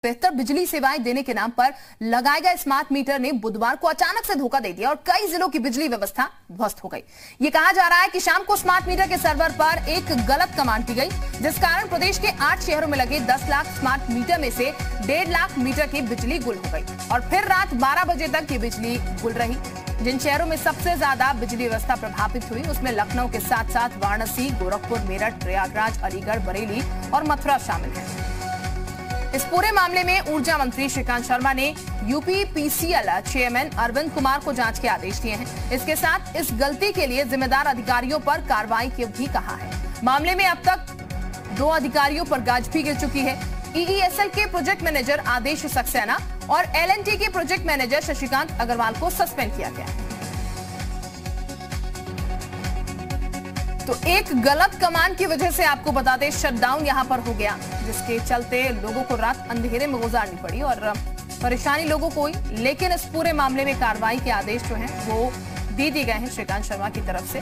बेहतर बिजली सेवाएं देने के नाम पर लगाए गए स्मार्ट मीटर ने बुधवार को अचानक से धोखा दे दिया और कई जिलों की बिजली व्यवस्था ध्वस्त हो गई। ये कहा जा रहा है कि शाम को स्मार्ट मीटर के सर्वर पर एक गलत कमांड की गई, जिस कारण प्रदेश के 8 शहरों में लगे 10 लाख स्मार्ट मीटर में से 1.5 लाख मीटर की बिजली गुल हो गई और फिर रात 12 बजे तक ये बिजली गुल रही। जिन शहरों में सबसे ज्यादा बिजली व्यवस्था प्रभावित हुई उसमें लखनऊ के साथ साथ वाराणसी, गोरखपुर, मेरठ, प्रयागराज, अलीगढ़, बरेली और मथुरा शामिल है। इस पूरे मामले में ऊर्जा मंत्री श्रीकांत शर्मा ने यूपीपीसीएल चेयरमैन अरविंद कुमार को जांच के आदेश दिए हैं। इसके साथ इस गलती के लिए जिम्मेदार अधिकारियों पर कार्रवाई की भी कहा है। मामले में अब तक 2 अधिकारियों पर गाज भी गिर चुकी है। ईईएसएल के प्रोजेक्ट मैनेजर आदेश सक्सेना और एलएनटी के प्रोजेक्ट मैनेजर शशिकांत अग्रवाल को सस्पेंड किया गया है। तो एक गलत कमांड की वजह से आपको बता दें शटडाउन यहां पर हो गया, जिसके चलते लोगों को रात अंधेरे में गुजारनी पड़ी और परेशानी लोगों को हुई। लेकिन इस पूरे मामले में कार्रवाई के आदेश जो हैं वो दे दिए गए हैं श्रीकांत शर्मा की तरफ से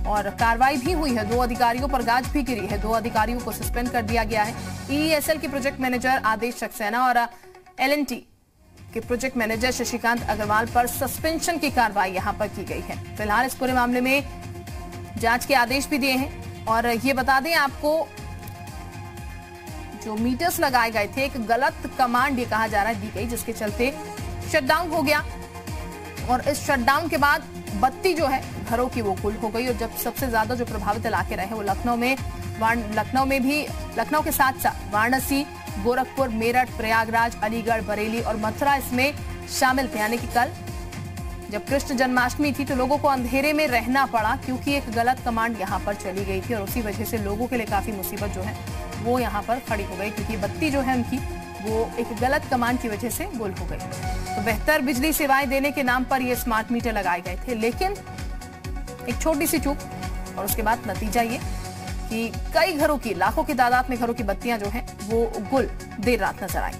और कार्रवाई भी हुई है। 2 अधिकारियों पर गाज भी गिरी है। 2 अधिकारियों को सस्पेंड कर दिया गया है। ईईएसएल के प्रोजेक्ट मैनेजर आदेश सक्सेना और एलएनटी के प्रोजेक्ट मैनेजर शशिकांत अग्रवाल पर सस्पेंशन की कार्रवाई यहां पर की गई है। फिलहाल इस पूरे मामले में जांच के आदेश भी दिए हैं और ये बता दें आपको, जो मीटर्स लगाए गए थे एक गलत कमांड ये कहा जा रहा है दी गई, जिसके चलते शटडाउन हो गया और इस शटडाउन के बाद बत्ती जो है घरों की वो गुल हो गई। और जब सबसे ज्यादा जो प्रभावित इलाके रहे वो लखनऊ के साथ साथ वाराणसी, गोरखपुर, मेरठ, प्रयागराज, अलीगढ़, बरेली और मथुरा इसमें शामिल थे। यानी कि कल जब कृष्ण जन्माष्टमी थी तो लोगों को अंधेरे में रहना पड़ा क्योंकि एक गलत कमांड यहां पर चली गई थी और उसी वजह से लोगों के लिए काफी मुसीबत जो है वो यहां पर खड़ी हो गई, क्योंकि बत्ती जो है उनकी वो एक गलत कमांड की वजह से गुल हो गई। तो बेहतर बिजली सेवाएं देने के नाम पर ये स्मार्ट मीटर लगाए गए थे, लेकिन एक छोटी सी चूक और उसके बाद नतीजा ये कि कई घरों की, लाखों की तादाद में घरों की बत्तियां जो हैं वो गुल देर रात नजर आई।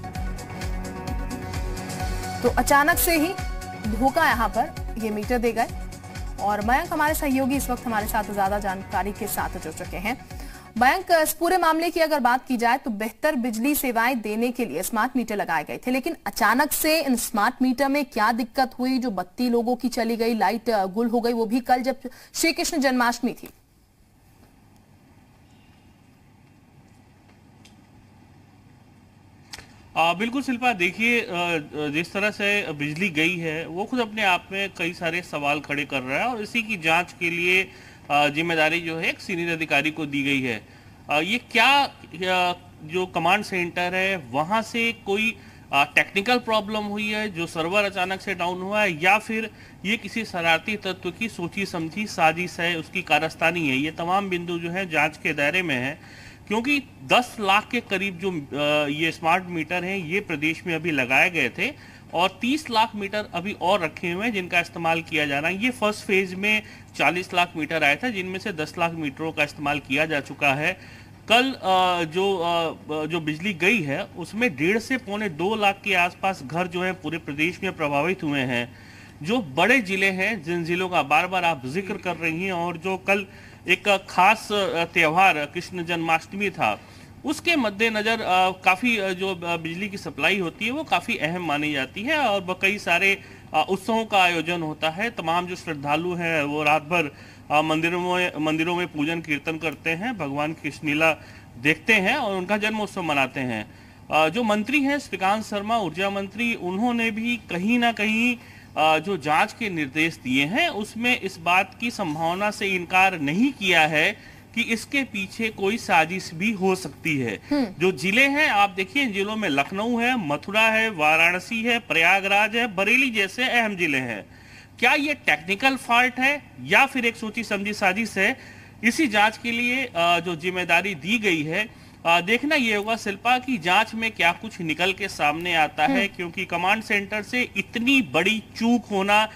तो अचानक से ही धोखा यहां पर ये मीटर दे गए और मयंक हमारे सहयोगी इस वक्त हमारे साथ ज्यादा जानकारी के साथ जुड़ चुके हैं। मयंक, इस पूरे मामले की अगर बात की जाए तो बेहतर बिजली सेवाएं देने के लिए स्मार्ट मीटर लगाए गए थे, लेकिन अचानक से इन स्मार्ट मीटर में क्या दिक्कत हुई? जो बत्ती लोगों की चली गई, लाइट गुल हो गई, वो भी कल जब श्री कृष्ण जन्माष्टमी थी। बिल्कुल शिल्पा, देखिए जिस तरह से बिजली गई है वो खुद अपने आप में कई सारे सवाल खड़े कर रहा है और इसी की जांच के लिए जिम्मेदारी जो है एक सीनियर अधिकारी को दी गई है। ये क्या जो कमांड सेंटर है वहाँ से कोई टेक्निकल प्रॉब्लम हुई है जो सर्वर अचानक से डाउन हुआ है, या फिर ये किसी शरारती तत्व की सोची समझी साजिश है, उसकी कारस्तानी है? ये तमाम बिंदु जो है जांच के दायरे में है, क्योंकि 10 लाख के करीब जो ये स्मार्ट मीटर हैं ये प्रदेश में अभी लगाए गए थे और 30 लाख मीटर अभी और रखे हुए हैं जिनका इस्तेमाल किया जा रहा है। ये फर्स्ट फेज में 40 लाख मीटर आया था, जिनमें से 10 लाख मीटरों का इस्तेमाल किया जा चुका है। कल जो बिजली गई है उसमें 1.5 से पौने 2 लाख के आसपास घर जो है पूरे प्रदेश में प्रभावित हुए हैं। जो बड़े जिले हैं, जिन जिलों का बार बार आप जिक्र कर रही हैं और जो कल एक खास त्यौहार कृष्ण जन्माष्टमी था, उसके मद्देनजर काफ़ी जो बिजली की सप्लाई होती है वो काफ़ी अहम मानी जाती है और कई सारे उत्सवों का आयोजन होता है। तमाम जो श्रद्धालु हैं वो रात भर मंदिरों में पूजन कीर्तन करते हैं, भगवान की कृष्णलीला देखते हैं और उनका जन्म उत्सव मनाते हैं। जो मंत्री हैं श्रीकांत शर्मा, ऊर्जा मंत्री, उन्होंने भी कहीं ना कहीं जो जांच के निर्देश दिए हैं उसमें इस बात की संभावना से इनकार नहीं किया है कि इसके पीछे कोई साजिश भी हो सकती है। जो जिले हैं आप देखिए, इन जिलों में लखनऊ है, मथुरा है, वाराणसी है, प्रयागराज है, बरेली जैसे अहम जिले हैं। क्या ये टेक्निकल फॉल्ट है या फिर एक सोची समझी साजिश है? इसी जांच के लिए जो जिम्मेदारी दी गई है, देखना ये होगा शिल्पा की जांच में क्या कुछ निकल के सामने आता है, क्योंकि कमांड सेंटर से इतनी बड़ी चूक होना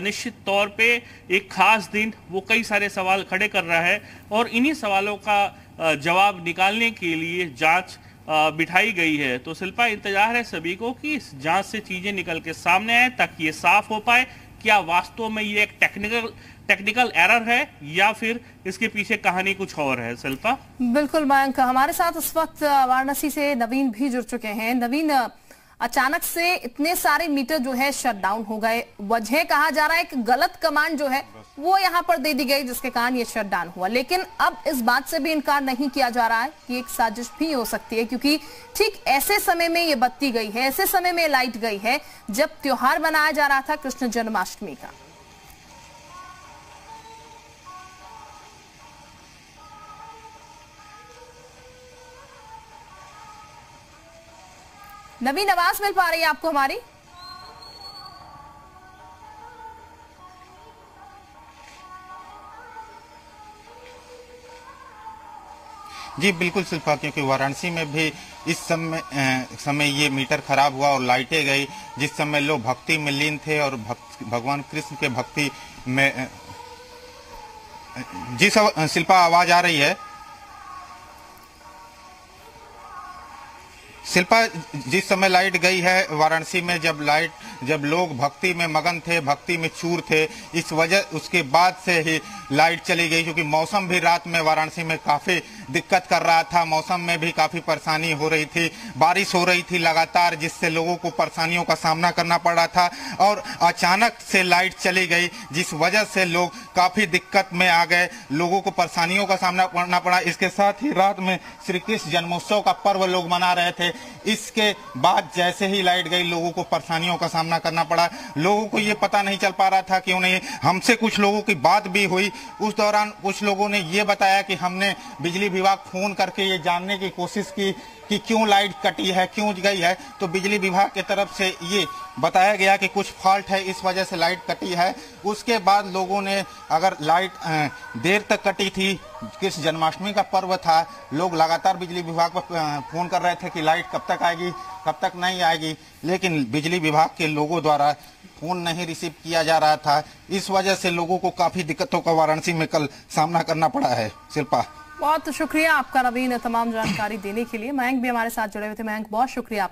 निश्चित तौर पे एक खास दिन वो कई सारे सवाल खड़े कर रहा है और इन्हीं सवालों का जवाब निकालने के लिए जांच बिठाई गई है। तो शिल्पा, इंतजार है सभी को कि इस जांच से चीजें निकल के सामने आए ताकि ये साफ हो पाए क्या वास्तव में ये एक टेक्निकल एरर है या फिर इसके पीछे कहानी कुछ और है? शिल्पा। बिल्कुल मयंक, हमारे साथ इस वक्त वाराणसी से नवीन भी जुड़ चुके हैं। नवीन, अचानक से इतने सारे मीटर जो है शट डाउन हो गए, वजह कहा जा रहा है कि गलत कमांड जो है वो यहां पर दे दी गई जिसके कारण ये शट डाउन हुआ, लेकिन अब इस बात से भी इनकार नहीं किया जा रहा है कि एक साजिश भी हो सकती है, क्योंकि ठीक ऐसे समय में ये बत्ती गई है, ऐसे समय में लाइट गई है जब त्योहार मनाया जा रहा था कृष्ण जन्माष्टमी का। नवीन, आवाज मिल पा रही है आपको हमारी? जी बिल्कुल शिल्पा, क्योंकि वाराणसी में भी इस समय ये मीटर खराब हुआ और लाइटें गई, जिस समय लोग भक्ति में लीन थे और भगवान कृष्ण के भक्ति में। जी शिल्पा, आवाज आ रही है? शिल्पा, जिस समय लाइट गई है वाराणसी में, जब लोग भक्ति में मगन थे, भक्ति में चूर थे, इस वजह उसके बाद से ही लाइट चली गई, क्योंकि मौसम भी रात में वाराणसी में काफी दिक्कत कर रहा था। मौसम में भी काफी परेशानी हो रही थी, बारिश हो रही थी लगातार, जिससे लोगों को परेशानियों का सामना करना पड़ रहा था और अचानक से लाइट चली गई, जिस वजह से लोग काफी दिक्कत में आ गए, लोगों को परेशानियों का सामना करना पड़ा। इसके साथ ही रात में श्री कृष्ण जन्मोत्सव का पर्व लोग मना रहे थे, इसके बाद जैसे ही लाइट गई लोगों को परेशानियों का सामना करना पड़ा। लोगों को ये पता नहीं चल पा रहा था क्यों नहीं। हमसे कुछ लोगों की बात भी हुई, उस दौरान कुछ लोगों ने ये बताया कि हमने बिजली विभाग फोन करके ये जानने की कोशिश की कि क्यों लाइट कटी है, क्यों गई है, तो बिजली विभाग की तरफ से ये बताया गया कि कुछ फॉल्ट है, इस वजह से लाइट कटी है। उसके बाद लोगों ने, अगर लाइट देर तक कटी थी, किस जन्माष्टमी का पर्व था, लोग लगातार बिजली विभाग पर फोन कर रहे थे कि लाइट कब तक आएगी, कब तक नहीं आएगी, लेकिन बिजली विभाग के लोगों द्वारा फोन नहीं रिसीव किया जा रहा था। इस वजह से लोगों को काफी दिक्कतों का वाराणसी में कल सामना करना पड़ा है। शिल्पा, बहुत शुक्रिया आपका नवीन, तमाम जानकारी देने के लिए। मयंक भी हमारे साथ जुड़े हुए थे। मयंक, बहुत शुक्रिया।